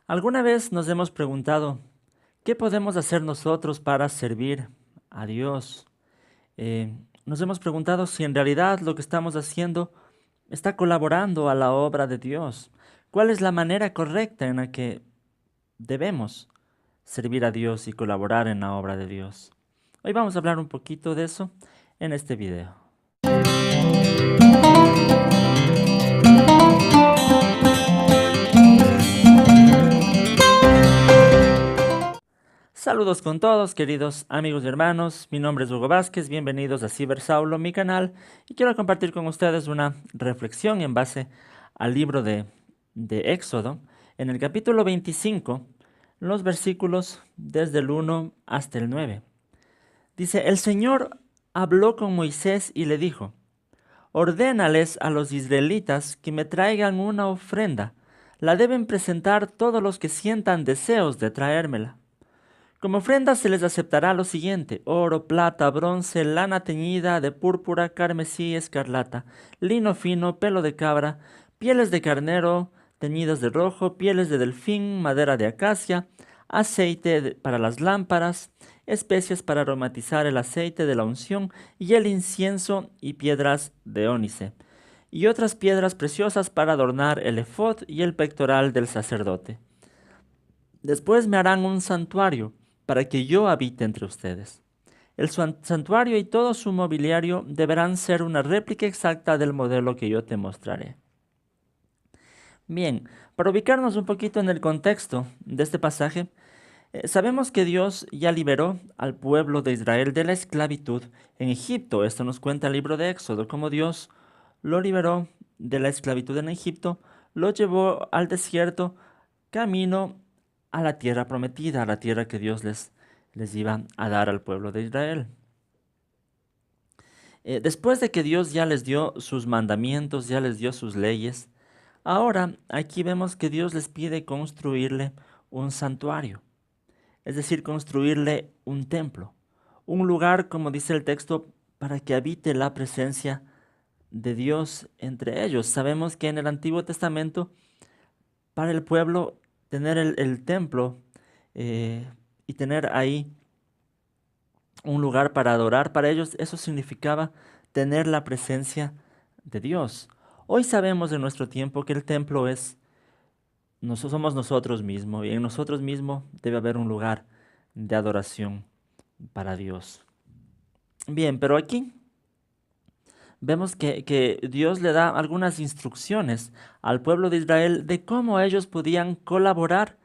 ¿Alguna vez nos hemos preguntado qué podemos hacer nosotros para servir a Dios? Nos hemos preguntado si en realidad lo que estamos haciendo está colaborando a la obra de Dios. ¿Cuál es la manera correcta en la que debemos servir a Dios y colaborar en la obra de Dios? Hoy vamos a hablar un poquito de eso en este video. Saludos con todos, queridos amigos y hermanos. Mi nombre es Hugo Vázquez. Bienvenidos a Cibersaulo, mi canal. Y quiero compartir con ustedes una reflexión en base al libro de Éxodo, en el capítulo 25, los versículos desde el 1 hasta el 9. Dice: El Señor habló con Moisés y le dijo: ordénales a los israelitas que me traigan una ofrenda. La deben presentar todos los que sientan deseos de traérmela. Como ofrenda se les aceptará lo siguiente: oro, plata, bronce, lana teñida de púrpura, carmesí, escarlata, lino fino, pelo de cabra, pieles de carnero teñidas de rojo, pieles de delfín, madera de acacia, aceite para las lámparas, especias para aromatizar el aceite de la unción y el incienso y piedras de ónice, y otras piedras preciosas para adornar el efod y el pectoral del sacerdote. Después me harán un santuario para que yo habite entre ustedes. El santuario y todo su mobiliario deberán ser una réplica exacta del modelo que yo te mostraré. Bien, para ubicarnos un poquito en el contexto de este pasaje, sabemos que Dios ya liberó al pueblo de Israel de la esclavitud en Egipto. Esto nos cuenta el libro de Éxodo, cómo Dios lo liberó de la esclavitud en Egipto, lo llevó al desierto, camino a la tierra prometida, a la tierra que Dios les iba a dar al pueblo de Israel. Después de que Dios ya les dio sus mandamientos, ya les dio sus leyes, ahora aquí vemos que Dios les pide construirle un santuario, es decir, construirle un templo, un lugar, como dice el texto, para que habite la presencia de Dios entre ellos. Sabemos que en el Antiguo Testamento, para el pueblo, tener el templo y tener ahí un lugar para adorar, para ellos eso significaba tener la presencia de Dios. Hoy sabemos en nuestro tiempo que el templo somos nosotros mismos, y en nosotros mismos debe haber un lugar de adoración para Dios. Bien, pero aquí vemos que Dios le da algunas instrucciones al pueblo de Israel de cómo ellos podían colaborar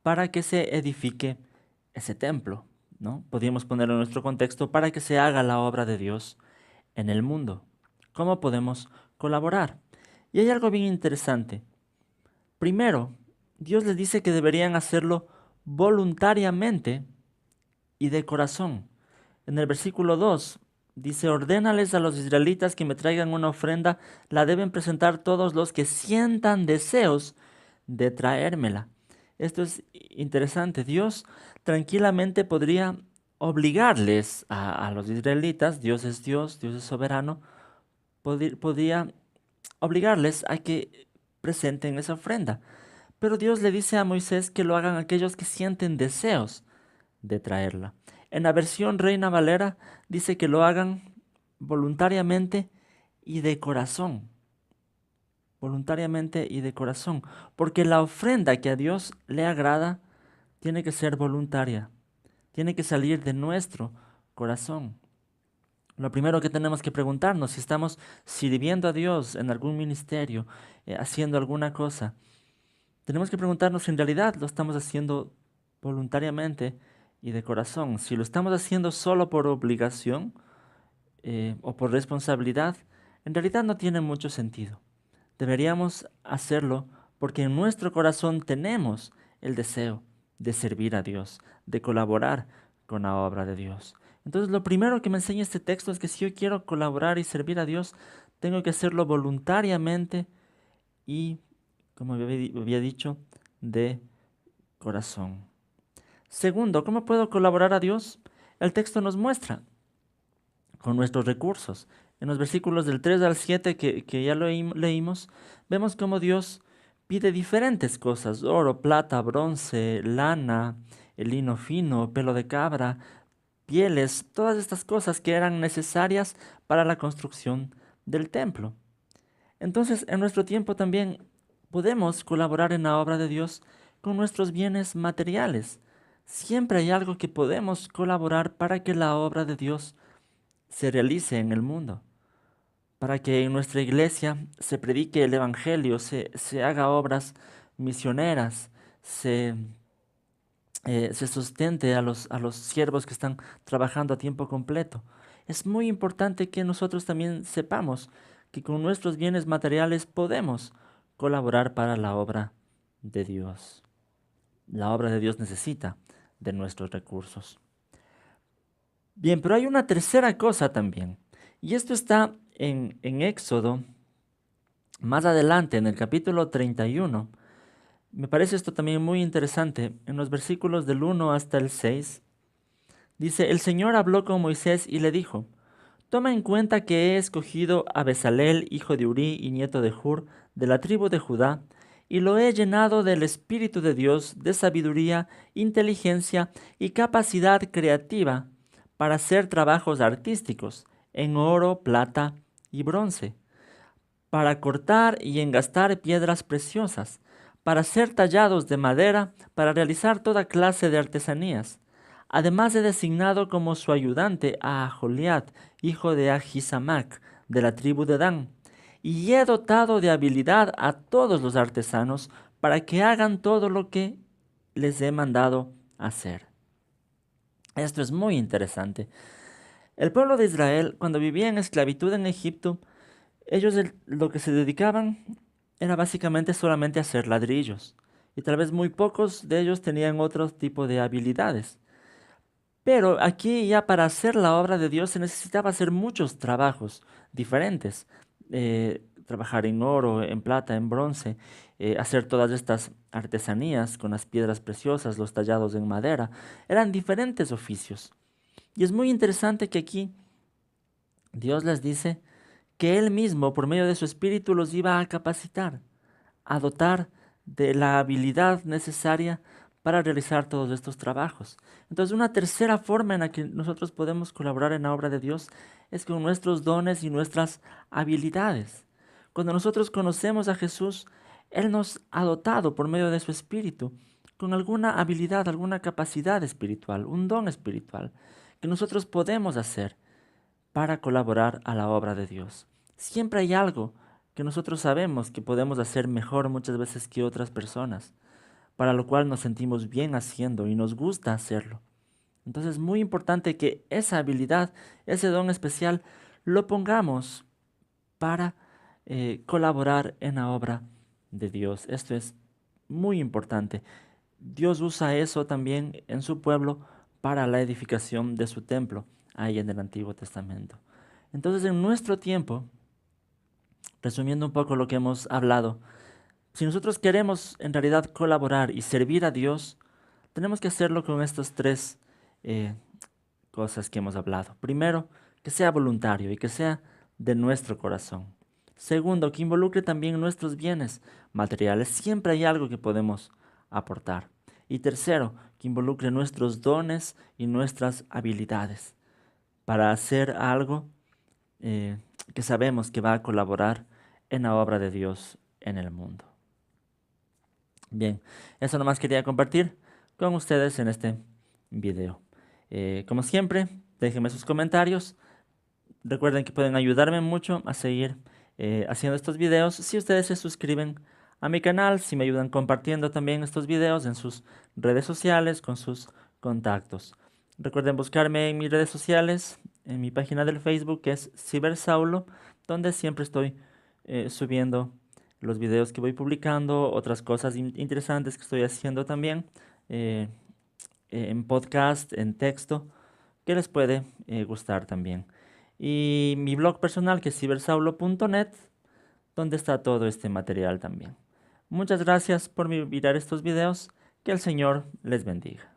para que se edifique ese templo, ¿no? Podríamos ponerlo en nuestro contexto: para que se haga la obra de Dios en el mundo. ¿Cómo podemos colaborar? Y hay algo bien interesante. Primero, Dios les dice que deberían hacerlo voluntariamente y de corazón. En el versículo 2 dice: ordénales a los israelitas que me traigan una ofrenda, la deben presentar todos los que sientan deseos de traérmela. Esto es interesante. Dios tranquilamente podría obligarles a los israelitas, Dios es Dios, Dios es soberano, podía obligarles a que presenten esa ofrenda. Pero Dios le dice a Moisés que lo hagan aquellos que sienten deseos de traerla. En la versión Reina Valera dice que lo hagan voluntariamente y de corazón. Voluntariamente y de corazón. Porque la ofrenda que a Dios le agrada tiene que ser voluntaria. Tiene que salir de nuestro corazón. Lo primero que tenemos que preguntarnos: si estamos sirviendo a Dios en algún ministerio, haciendo alguna cosa, tenemos que preguntarnos si en realidad lo estamos haciendo voluntariamente y de corazón. Si lo estamos haciendo solo por obligación o por responsabilidad, en realidad no tiene mucho sentido. Deberíamos hacerlo porque en nuestro corazón tenemos el deseo de servir a Dios, de colaborar con la obra de Dios. Entonces, lo primero que me enseña este texto es que si yo quiero colaborar y servir a Dios, tengo que hacerlo voluntariamente y, como había dicho, de corazón. Segundo, ¿cómo puedo colaborar a Dios? El texto nos muestra con nuestros recursos. En los versículos del 3 al 7 que ya leímos, vemos cómo Dios pide diferentes cosas: oro, plata, bronce, lana, el lino fino, pelo de cabra, pieles, todas estas cosas que eran necesarias para la construcción del templo. Entonces, en nuestro tiempo también podemos colaborar en la obra de Dios con nuestros bienes materiales. Siempre hay algo que podemos colaborar para que la obra de Dios se realice en el mundo, para que en nuestra iglesia se predique el Evangelio, se haga obras misioneras, se sustente a los siervos que están trabajando a tiempo completo. Es muy importante que nosotros también sepamos que con nuestros bienes materiales podemos colaborar para la obra de Dios. La obra de Dios necesita de nuestros recursos. Bien, pero hay una tercera cosa también. Y esto está en Éxodo, más adelante, en el capítulo 31. Me parece esto también muy interesante. En los versículos del 1 hasta el 6, dice: El Señor habló con Moisés y le dijo: Toma en cuenta que he escogido a Bezalel, hijo de Uri y nieto de Hur, de la tribu de Judá, y lo he llenado del Espíritu de Dios, de sabiduría, inteligencia y capacidad creativa para hacer trabajos artísticos en oro, plata y bronce, para cortar y engastar piedras preciosas, para ser tallados de madera, para realizar toda clase de artesanías. Además he designado como su ayudante a Aholiab, hijo de Ahisamac, de la tribu de Dan, y he dotado de habilidad a todos los artesanos para que hagan todo lo que les he mandado hacer. Esto es muy interesante. El pueblo de Israel, cuando vivía en esclavitud en Egipto, ellos lo que se dedicaban era básicamente solamente a hacer ladrillos, y tal vez muy pocos de ellos tenían otro tipo de habilidades. Pero aquí ya para hacer la obra de Dios se necesitaba hacer muchos trabajos diferentes. Trabajar en oro, en plata, en bronce, hacer todas estas artesanías con las piedras preciosas, los tallados en madera. Eran diferentes oficios. Y es muy interesante que aquí Dios les dice que Él mismo, por medio de su Espíritu, los iba a capacitar, a dotar de la habilidad necesaria para realizar todos estos trabajos. Entonces, una tercera forma en la que nosotros podemos colaborar en la obra de Dios es con nuestros dones y nuestras habilidades. Cuando nosotros conocemos a Jesús, Él nos ha dotado por medio de su Espíritu con alguna habilidad, alguna capacidad espiritual, un don espiritual que nosotros podemos hacer para colaborar a la obra de Dios. Siempre hay algo que nosotros sabemos que podemos hacer mejor muchas veces que otras personas, para lo cual nos sentimos bien haciendo y nos gusta hacerlo. Entonces es muy importante que esa habilidad, ese don especial, lo pongamos para colaborar en la obra de Dios. Esto es muy importante. Dios usa eso también en su pueblo para la edificación de su templo, ahí en el Antiguo Testamento. Entonces, en nuestro tiempo, resumiendo un poco lo que hemos hablado, si nosotros queremos en realidad colaborar y servir a Dios, tenemos que hacerlo con estas tres eh, cosas que hemos hablado. Primero, que sea voluntario y que sea de nuestro corazón. Segundo, que involucre también nuestros bienes materiales. Siempre hay algo que podemos aportar. Y tercero, que involucre nuestros dones y nuestras habilidades para hacer algo eh, que sabemos que va a colaborar en la obra de Dios en el mundo. Bien, eso nomás quería compartir con ustedes en este video. Como siempre, déjenme sus comentarios. Recuerden que pueden ayudarme mucho a seguir haciendo estos videos si ustedes se suscriben a mi canal, si me ayudan compartiendo también estos videos en sus redes sociales con sus contactos. Recuerden buscarme en mis redes sociales, en mi página del Facebook que es Cibersaulo, donde siempre estoy subiendo los videos que voy publicando, otras cosas interesantes que estoy haciendo también, eh, en podcast, en texto, que les puede gustar también. Y mi blog personal que es cibersaulo.net, donde está todo este material también. Muchas gracias por mirar estos videos. Que el Señor les bendiga.